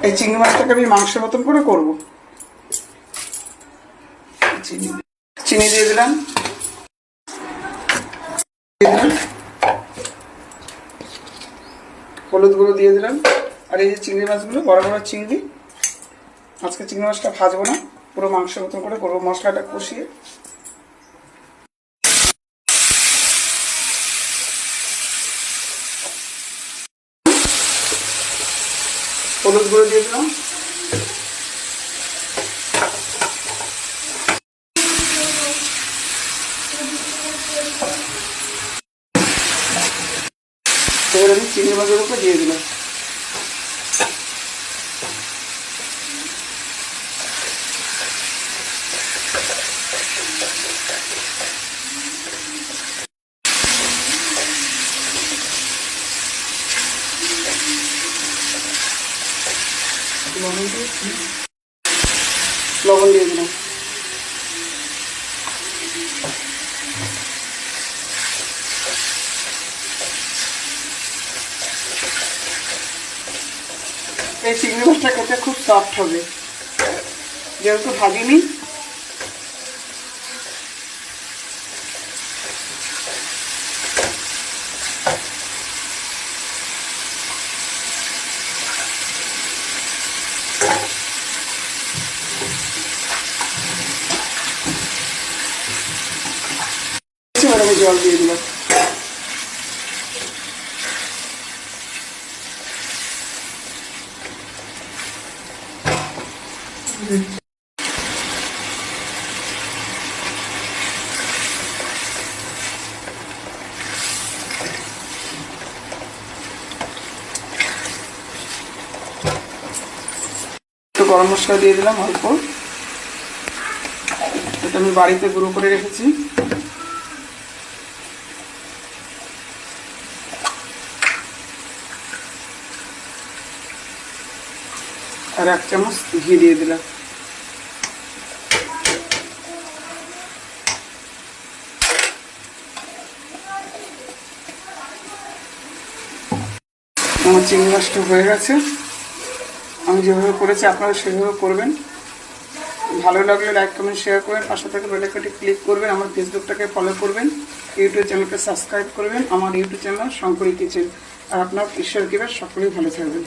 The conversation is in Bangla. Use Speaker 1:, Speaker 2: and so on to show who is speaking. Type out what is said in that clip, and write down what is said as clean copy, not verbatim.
Speaker 1: এই চিংড়ি মাছটাকে আমি মাংসের মতন করে করব। চিনি দিয়ে দিলাম, হলুদ গুঁড়ো দিয়ে দিলাম। আর এই যে চিংড়ি মাছগুলো বড় বড় চিংড়ি, আজকে চিংড়ি মাছটা ভাজবো না, পুরো মাংসের মতন করে করবো। মশলাটা কষিয়ে হলুদ গুঁড়ো দিয়ে দিলাম, এবার আমি চিংড়ি মাছের উপরে দিয়ে দিলাম। লবণ দিয়ে দিলাম। এই চিংড়ি মাছটা খেতে খুব সফট হবে, যেহেতু ভাজিনি। আমি জল দিয়ে দিলাম। একটু গরম মশলা দিয়ে দিলাম অল্প, এটা আমি বাড়িতে গুঁড়ো করে রেখেছি। আর 1 চামচ ঘি দিয়ে দিলাম। আমার চিংড়ি মাছটা হয়ে গেছে। আমি যেভাবে করেছি আপনারা সেভাবে করবেন। ভালো লাগলে লাইক কমেন্ট শেয়ার করবেন, পাশে থেকে বেল আইকনটি ক্লিক করবেন, আমার ফেসবুকটাকে ফলো করবেন, ইউটিউব চ্যানেলকে সাবস্ক্রাইব করবেন, আমার ইউটিউব চ্যানেল শঙ্করী কিচেন। আর আপনার ঈশ্বর কৃপায় সকলেই ভালো থাকবেন।